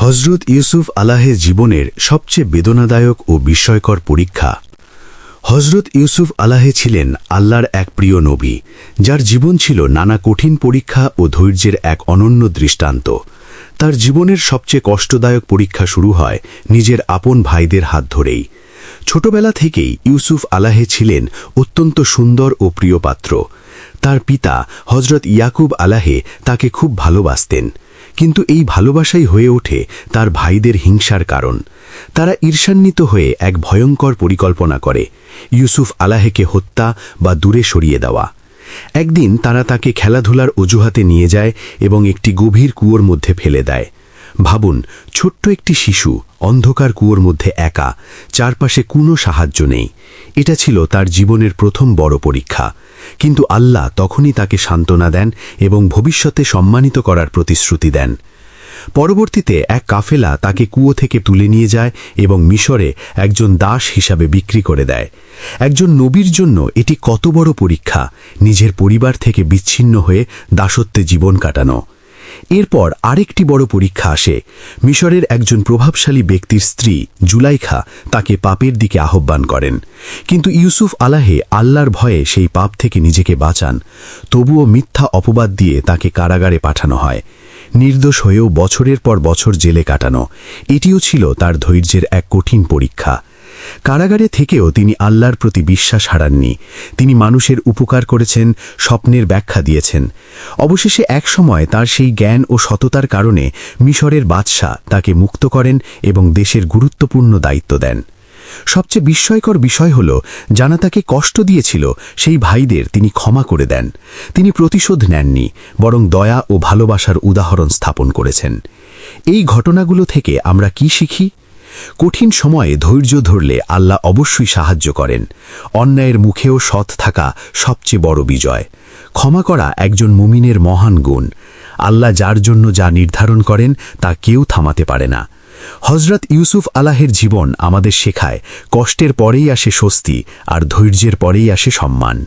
হযরত ইউসুফ আলাইহির জীবনের সবচেয়ে বেদনাদায়ক ও বিস্ময়কর পরীক্ষা। হযরত ইউসুফ আলাইহি ছিলেন আল্লাহর এক প্রিয় নবী, যার জীবন ছিল নানা কঠিন পরীক্ষা ও ধৈর্যের এক অনন্য দৃষ্টান্ত। তার জীবনের সবচেয়ে কষ্টদায়ক পরীক্ষা শুরু হয় নিজের আপন ভাইদের হাত ধরেই। ছোটবেলা থেকেই ইউসুফ আলাইহি ছিলেন অত্যন্ত সুন্দর ও প্রিয় পাত্র। তার পিতা হযরত ইয়াকুব আলাইহি তাকে খুব ভালোবাসতেন, কিন্তু এই ভালোবাসাই হয়ে ওঠে তার ভাইদের হিংসার কারণ। তারা ঈর্ষান্বিত হয়ে এক ভয়ঙ্কর পরিকল্পনা করে, ইউসুফ আলাইহিকে হত্যা বা দূরে সরিয়ে দেওয়া। একদিন তারা তাকে খেলাধুলার অজুহাতে নিয়ে যায় এবং একটি গভীর কুয়োর মধ্যে ফেলে দেয়। ভাবুন, ছোট্ট একটি শিশু অন্ধকার কুয়োর মধ্যে একা, চারপাশে কোনো সাহায্য নেই। এটা ছিল তার জীবনের প্রথম বড় পরীক্ষা, কিন্তু আল্লাহ তখনই তাকে সান্ত্বনা দেন এবং ভবিষ্যতে সম্মানিত করার প্রতিশ্রুতি দেন। পরবর্তীতে এক কাফেলা তাকে কুয়ো থেকে তুলে নিয়ে যায় এবং মিশরে একজন দাস হিসাবে বিক্রি করে দেয়। একজন নবীর জন্য এটি কত বড় পরীক্ষা, নিজের পরিবার থেকে বিচ্ছিন্ন হয়ে দাসত্বে জীবন কাটানো। এরপর আরেকটি বড় পরীক্ষা আসে। মিশরের একজন প্রভাবশালী ব্যক্তির স্ত্রী জুলাইখা তাকে পাপের দিকে আহ্বান করেন, কিন্তু ইউসুফ আলাইহি আল্লাহর ভয়ে সেই পাপ থেকে নিজেকে বাঁচান। তবুও মিথ্যা অপবাদ দিয়ে তাকে কারাগারে পাঠানো হয়। নির্দোষ হয়েও বছরের পর বছর জেলে কাটানো, এটিও ছিল তার ধৈর্যের এক কঠিন পরীক্ষা। কারাগারে থেকেও তিনি আল্লাহর প্রতি বিশ্বাস হারাননি। তিনি মানুষের উপকার করেছেন, স্বপ্নের ব্যাখ্যা দিয়েছেন। অবশেষে এক সময় তার সেই জ্ঞান ও সততার কারণে মিশরের বাদশা তাকে মুক্ত করেন এবং দেশের গুরুত্বপূর্ণ দায়িত্ব দেন। সবচেয়ে বিস্ময়কর বিষয় হল, যারা তাকে কষ্ট দিয়েছিল সেই ভাইদের তিনি ক্ষমা করে দেন। তিনি প্রতিশোধ নেননি, বরং দয়া ও ভালোবাসার উদাহরণ স্থাপন করেছেন। এই ঘটনাগুলো থেকে আমরা কি শিখি? কঠিন সময়ে ধৈর্য ধরলে আল্লাহ অবশ্যই সাহায্য করেন। অন্যায়ের মুখেও সৎ থাকা সবচেয়ে বড় বিজয়। ক্ষমা করা একজন মুমিনের মহান গুণ। আল্লাহ যার জন্য যা নির্ধারণ করেন তা কেউ থামাতে পারে না। হযরত ইউসুফ আলাইহির জীবন আমাদের শেখায়, কষ্টের পরেই আসে স্বস্তি, আর ধৈর্যের পরেই আসে সম্মান।